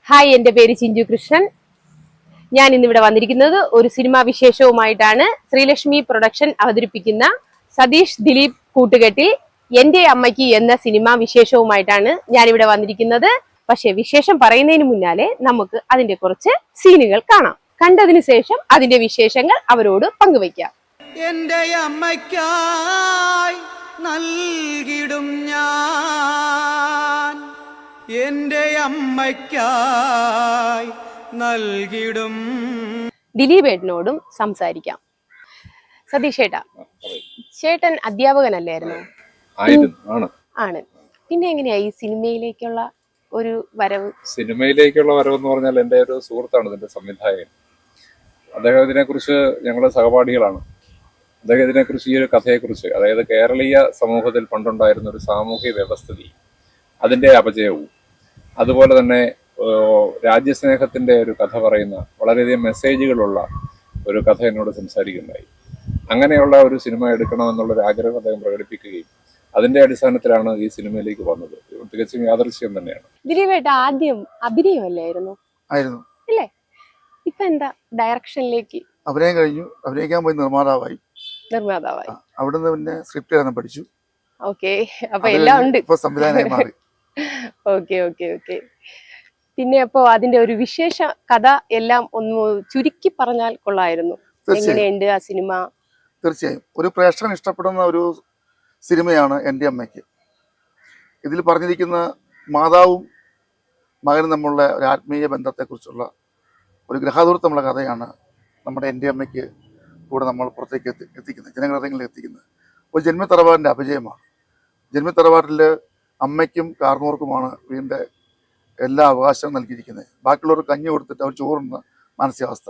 Hi, എൻ്റെ പേര് ചിഞ്ചു കൃഷ്ണൻ. ഞാൻ ഇന്നിവിടെ വന്നിരിക്കുന്നത് ഒരു സിനിമാ വിശേഷവുമായിട്ടാണ്. ശ്രീലക്ഷ്മി പ്രൊഡക്ഷൻ അവതരിപ്പിക്കുന്ന സതീഷ് ദിലീപ് കൂട്ടുകെട്ടിൽ എൻ്റെ അമ്മയ്ക്ക് എന്ന സിനിമാ വിശേഷവുമായിട്ടാണ് ഞാനിവിടെ വന്നിരിക്കുന്നത്. പക്ഷെ വിശേഷം പറയുന്നതിന് മുന്നാലെ നമുക്ക് അതിന്റെ കുറച്ച് സീനുകൾ കാണാം. കണ്ടതിനു ശേഷം അതിന്റെ വിശേഷങ്ങൾ അവരോട് പങ്കുവയ്ക്കാം. എൻ്റെ അമ്മയ്ക്കായി നൽകിടും ഞാൻ, എൻ്റെ അമ്മയ്ക്കായി നൽകിടും. ദിലീപ് ഏട്ടനോടും സംസാരിക്കാം. സതീഷ് ഏട്ടാ, ചേട്ടൻ അധ്യാപകനല്ലായിരുന്നു? ആണ്. പിന്നെ എങ്ങനെയാ ഈ സിനിമയിലേക്കുള്ള ഒരു വരവ്? സിനിമയിലേക്കുള്ള വരവെന്ന് പറഞ്ഞാൽ എൻ്റെ ഒരു സുഹൃത്താണ് ഇതിന്റെ സംവിധായകൻ. അദ്ദേഹം ഇതിനെക്കുറിച്ച് ഞങ്ങളുടെ സഹപാഠികളാണ്. അദ്ദേഹം ഇതിനെക്കുറിച്ച് ഈ ഒരു കഥയെക്കുറിച്ച്, അതായത് കേരളീയ സമൂഹത്തിൽ പണ്ടുണ്ടായിരുന്ന ഒരു സാമൂഹ്യ വ്യവസ്ഥിതി, അതിന്റെ അപജയവും അതുപോലെ തന്നെ രാജ്യസ്നേഹത്തിന്റെ ഒരു കഥ പറയുന്ന വളരെയധികം മെസ്സേജുകളുള്ള ഒരു കഥ എന്നോട് സംസാരിക്കുകയുണ്ടായി. അങ്ങനെയുള്ള ഒരു സിനിമ എടുക്കണമെന്നുള്ളൊരു ആഗ്രഹം അദ്ദേഹം പ്രകടിപ്പിക്കുകയും അതിന്റെ അടിസ്ഥാനത്തിലാണ് ഈ സിനിമയിലേക്ക് വന്നത്. തികച്ചും യാദൃശ്യം തന്നെയാണ്. ദിലീപേട്ട ആദ്യം അഭിനയമല്ലായിരുന്നു? ആയിരുന്നു. അല്ലേ? ഇപ്പൊ എന്താ ഡയറക്ഷനിലേക്ക്? അഭിനയം കഴിഞ്ഞു, അഭിനയിക്കാൻ പോയി നിർമ്മാതാവായി. അവിടുന്ന് പിന്നെ സ്ക്രിപ്റ്റ് എഴുതാൻ പഠിച്ചു. ഓക്കെ, അപ്പൊ എല്ലാം ഉണ്ട്. ഇപ്പൊ സംവിധാനമായി മാറി. Okay okay okay. പിന്നെ അപ്പോ അതിന്റെ ഒരു വിശേഷ കഥ എല്ലാം ഒന്ന് ചുരുക്കി പറഞ്ഞാൽ കൊള്ളായിരുന്നു. എങ്ങനെയുണ്ട് ആ സിനിമ? തീർച്ചയായും ഒരു പ്രേക്ഷകൻ ഇഷ്ടപ്പെടുന്ന ഒരു സിനിമയാണ് എൻ്റെ അമ്മയ്ക്ക്. ഇതിൽ പറഞ്ഞിരിക്കുന്ന മാതാവും മകനും തമ്മിലുള്ള ഒരു ആത്മീയ ബന്ധത്തെക്കുറിച്ചുള്ള ഒരു ഗ്രഹാതുരത്വമുള്ള കഥയാണ് നമ്മുടെ എൻ്റെ അമ്മയ്ക്ക് കൂടെ നമ്മൾ പുറത്തേക്ക് എത്തിക്കുന്നത്, ജനഹൃദയങ്ങളിൽ എത്തിക്കുന്നത്. ഒരു ജന്മിത്തറവാടിൻ്റെ അപജയമാണ്. ജന്മിത്തറവാട്ടിൽ അമ്മയ്ക്കും കാർന്നോർക്കുമാണ് വീടിൻ്റെ എല്ലാ അവകാശവും നൽകിയിരിക്കുന്നത്. ബാക്കിയുള്ളവർക്ക് കഞ്ഞി കൊടുത്തിട്ട് അവർ ചോറുന്ന മാനസികാവസ്ഥ.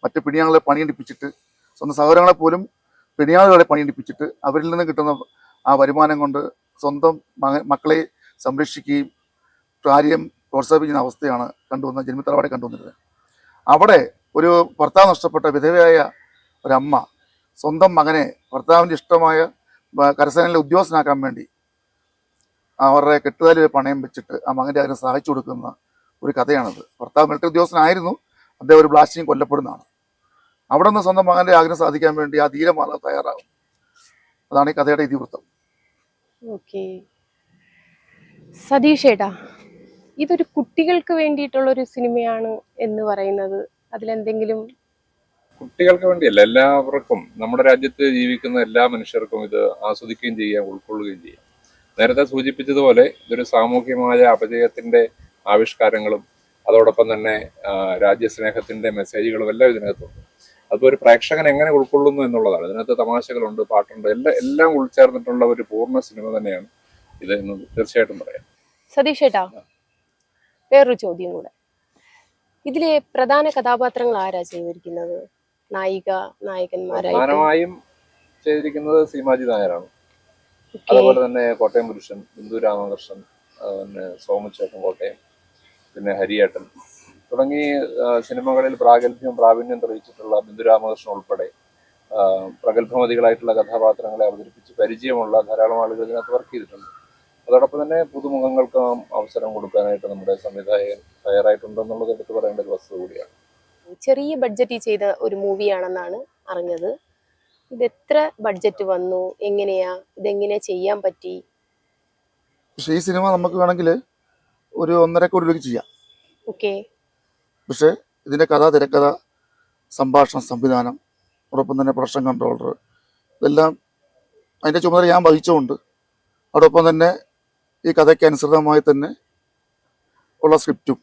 മറ്റ് പിണിയാളെ പണിയെടുപ്പിച്ചിട്ട്, സ്വന്തം സഹോദരങ്ങളെ പോലും പിണിയാളുകളെ പണിയെടുപ്പിച്ചിട്ട് അവരിൽ നിന്ന് കിട്ടുന്ന ആ വരുമാനം കൊണ്ട് സ്വന്തം മക്കളെ സംരക്ഷിക്കുകയും കാര്യം പ്രോത്സാഹിപ്പിക്കുന്ന അവസ്ഥയാണ് ജന്മിത്തറവാടെ കണ്ടുവന്നിരുന്നത്. അവിടെ ഒരു ഭർത്താവ് നഷ്ടപ്പെട്ട വിധവയായ ഒരമ്മ സ്വന്തം മകനെ ഭർത്താവിൻ്റെ ഇഷ്ടമായ കരസേനയിലെ ഉദ്യോഗസ്ഥനാക്കാൻ വേണ്ടി അവരുടെ കെട്ടുതാലിൽ പണയം വെച്ചിട്ട് ആ മകൻ്റെ അതിനെ സഹായിച്ചു കൊടുക്കുന്ന ഒരു കഥയാണത്. ഭർത്താവ് മിലിറ്ററി ഉദ്യോഗസ്ഥനായിരുന്നു, അദ്ദേഹം ഒരു ബ്ലാസ്റ്റിങ് കൊല്ലപ്പെടുന്നതാണ്. അവിടെ നിന്ന് സ്വന്തം മകൻ്റെ ആഗ്രഹം സാധിക്കാൻ വേണ്ടി ആ ധീരമാതാവ് തയ്യാറാകും. അതാണ് ഈ കഥയുടെ ഇതിവൃത്തം. ഓക്കെ സതീഷ് ഏട്ടാ, ഇതൊരു കുട്ടികൾക്ക് വേണ്ടിയിട്ടുള്ള ഒരു സിനിമയാണ് എന്ന് പറയുന്നത്, അതിലെന്തെങ്കിലും? കുട്ടികൾക്ക് വേണ്ടിയല്ല, എല്ലാവർക്കും, നമ്മുടെ രാജ്യത്ത് ജീവിക്കുന്ന എല്ലാ മനുഷ്യർക്കും ഇത് ആസ്വദിക്കുകയും ചെയ്യാം, ഉൾക്കൊള്ളുകയും ചെയ്യാം. നേരത്തെ സൂചിപ്പിച്ചതുപോലെ ഇതൊരു സാമൂഹ്യമായ അപജയത്തിന്റെ ആവിഷ്കാരങ്ങളും അതോടൊപ്പം തന്നെ രാജ്യസ്നേഹത്തിന്റെ മെസ്സേജുകളും എല്ലാം ഇതിനകത്തുണ്ട്. അപ്പോൾ ഒരു പ്രേക്ഷകൻ എങ്ങനെ ഉൾക്കൊള്ളുന്നു എന്നുള്ളതാണ്. ഇതിനകത്ത് തമാശകളുണ്ട്, പാട്ടുണ്ട്, എല്ലാം ഉൾച്ചേർന്നിട്ടുള്ള ഒരു പൂർണ്ണ സിനിമ തന്നെയാണ് ഇത് എന്ന് തീർച്ചയായിട്ടും പറയാം. സതീഷ് ഏട്ടാ, വേറൊരു ചോദ്യം കൂടെ. ഇതിലെ പ്രധാന കഥാപാത്രങ്ങൾ ആരാ ചെയ്തിരിക്കുന്നത്? നായകന്മാരായി പ്രധാനമായും ചെയ്തിരിക്കുന്നത് സീമാജി നായരാണ്. അതുപോലെ തന്നെ കോട്ടയം പുരുഷൻ, ബിന്ദു രാമകൃഷ്ണൻ, പിന്നെ സോമച്ചേട്ടൻ കോട്ടയം, പിന്നെ ഹരിയേട്ടൻ തുടങ്ങി സിനിമകളിൽ പ്രാവീണ്യം തെളിയിച്ചിട്ടുള്ള ബിന്ദു രാമകൃഷ്ണൻ ഉൾപ്പെടെ പ്രഗത്ഭമതികളായിട്ടുള്ള കഥാപാത്രങ്ങളെ അവതരിപ്പിച്ച് പരിചയമുള്ള ധാരാളം ആളുകൾ ഇതിനകത്ത് വർക്ക് ചെയ്തിട്ടുണ്ട്. അതോടൊപ്പം തന്നെ പുതുമുഖങ്ങൾക്ക് അവസരം കൊടുക്കാനായിട്ട് നമ്മുടെ സംവിധായകൻ തയ്യാറായിട്ടുണ്ടെന്നുള്ളത് എടുത്തു പറയേണ്ട ഒരു വസ്തുത കൂടിയാണ്. ചെറിയ ബഡ്ജറ്റിൽ ചെയ്ത ഒരു മൂവിയാണെന്നാണ് അറിഞ്ഞത്. ഇത് എത്ര ബഡ്ജറ്റ് വന്നു, എങ്ങനെയാ ഇതെങ്ങനെ ചെയ്യാൻ പറ്റി? പക്ഷേ ഈ സിനിമ നമുക്ക് വേണമെങ്കിൽ ഒരു 1.5 കോടി രൂപയ്ക്ക് ചെയ്യാം. ഓക്കെ. പക്ഷേ ഇതിൻ്റെ കഥ, തിരക്കഥ, സംഭാഷണം, സംവിധാനം, അതോടൊപ്പം തന്നെ പ്രൊഡക്ഷൻ കൺട്രോളർ, ഇതെല്ലാം അതിൻ്റെ ചുമതല ഞാൻ വഹിച്ചുകൊണ്ട് അതോടൊപ്പം തന്നെ ഈ കഥയ്ക്ക് അനുസൃതമായി തന്നെ ഉള്ള സ്ക്രിപ്റ്റും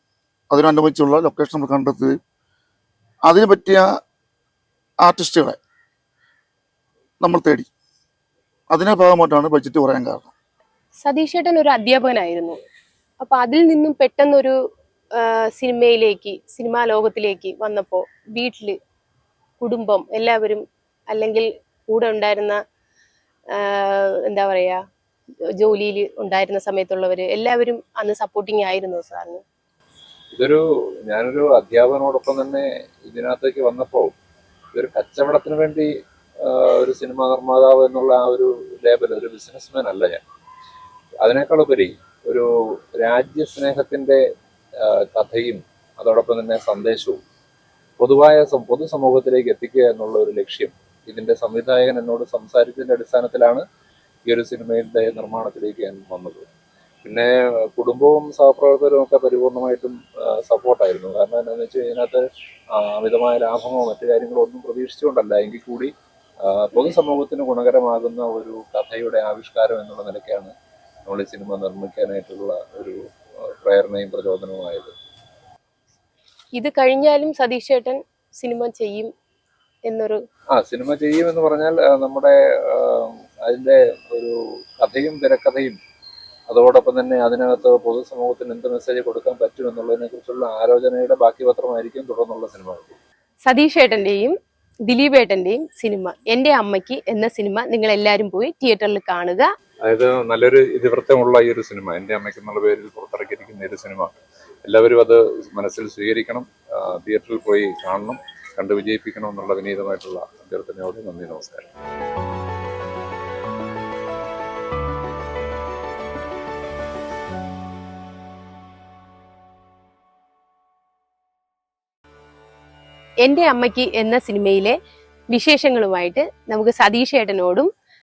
അതിനനുബന്ധിച്ചുള്ള ലൊക്കേഷൻ നമ്മൾ കണ്ടെത്തുകയും അതിന് പറ്റിയ ആർട്ടിസ്റ്റുകളെ നമ്മൾ തേടി. അതിനെ ഭാഗമായിട്ടാണ് ബഡ്ജറ്റ് കുറയാൻ കാരണം. സതീഷ് ഏട്ടൻ ഒരു അധ്യാപകനായിരുന്നു. അപ്പൊ അതിൽ നിന്നും പെട്ടെന്നൊരു സിനിമാ ലോകത്തിലേക്ക് വന്നപ്പോൾ വീട്ടില് കുടുംബം എല്ലാവരും, അല്ലെങ്കിൽ കൂടെ ഉണ്ടായിരുന്ന എന്താ പറയാ, ജോലിയിൽ ഉണ്ടായിരുന്ന സമയത്തുള്ളവര് എല്ലാവരും അന്ന് സപ്പോർട്ടിങ് ആയിരുന്നു സാറിന്? ഞാനൊരു അധ്യാപകനോടൊപ്പം തന്നെ ഇതിനകത്തേക്ക് വന്നപ്പോൾ ഇതൊരു കച്ചവടത്തിന് വേണ്ടി ഒരു സിനിമാ നിർമ്മാതാവ് എന്നുള്ള ആ ഒരു ലേബൽ, ഒരു ബിസിനസ്മാൻ അല്ല ഞാൻ. അതിനേക്കാളുപരി ഒരു രാജ്യസ്നേഹത്തിന്റെ കഥയും അതോടൊപ്പം തന്നെ സന്ദേശവും പൊതുസമൂഹത്തിലേക്ക് എത്തിക്കുക എന്നുള്ള ഒരു ലക്ഷ്യം ഇതിന്റെ സംവിധായകൻ എന്നോട് സംസാരിച്ചതിന്റെ അടിസ്ഥാനത്തിലാണ് ഈ ഒരു സിനിമയുടെ നിർമ്മാണത്തിലേക്ക് ഞാൻ വന്നത്. പിന്നെ കുടുംബവും സഹപ്രവർത്തകരും ഒക്കെ പരിപൂർണമായിട്ടും സപ്പോർട്ടായിരുന്നു. കാരണം എന്താണെന്ന് വെച്ചാൽ ഇതിനകത്ത് അമിതമായ ലാഭമോ മറ്റു കാര്യങ്ങളോ ഒന്നും പ്രതീക്ഷിച്ചുകൊണ്ടല്ല, എങ്കിൽ കൂടി പൊതുസമൂഹത്തിന് ഗുണകരമാകുന്ന ഒരു കഥയുടെ ആവിഷ്കാരം എന്നുള്ള നിലയ്ക്കാണ് നമ്മൾ ഈ സിനിമ നിർമ്മിക്കാനായിട്ടുള്ള ഒരു പ്രേരണയും പ്രചോദനവുമായത്. ഇത് കഴിഞ്ഞാലും സതീഷ് ചേട്ടൻ സിനിമ ചെയ്യും എന്നൊരു സിനിമ ചെയ്യുമെന്ന് പറഞ്ഞാൽ നമ്മുടെ അതിന്റെ ഒരു കഥയും തിരക്കഥയും അതോടൊപ്പം തന്നെ അതിനകത്ത് പൊതുസമൂഹത്തിന് എന്ത് മെസ്സേജ് കൊടുക്കാൻ പറ്റും എന്നുള്ളതിനെ കുറിച്ചുള്ള ആലോചനയുടെ ബാക്കി പത്രമായിരിക്കും തുടർന്നുള്ള സിനിമകൾ. സതീഷ് ഏട്ടന്റെയും ദിലീപ് ഏട്ടന്റെയും സിനിമ എന്റെ അമ്മയ്ക്ക് എന്ന സിനിമ നിങ്ങൾ എല്ലാവരും പോയി തിയേറ്ററിൽ കാണുക. അതായത് നല്ലൊരു ഇതിവൃത്തമുള്ള ഈ ഒരു സിനിമ, എന്റെ അമ്മയ്ക്ക് എന്നുള്ള പേരിൽ പുറത്തിറക്കിയിരിക്കുന്ന ഒരു സിനിമ എല്ലാവരും അത് മനസ്സിൽ സ്വീകരിക്കണം, തിയേറ്ററിൽ പോയി കാണണം, കണ്ടു വിജയിപ്പിക്കണം എന്നുള്ള വിനീതമായിട്ടുള്ള അഭ്യർത്ഥനയോട് നന്ദി, നമസ്കാരം. എന്റെ അമ്മയ്ക്ക് എന്ന സിനിമയിലെ വിശേഷങ്ങളുമായിട്ട് നമുക്ക് സതീഷ് ഏട്ടനോടും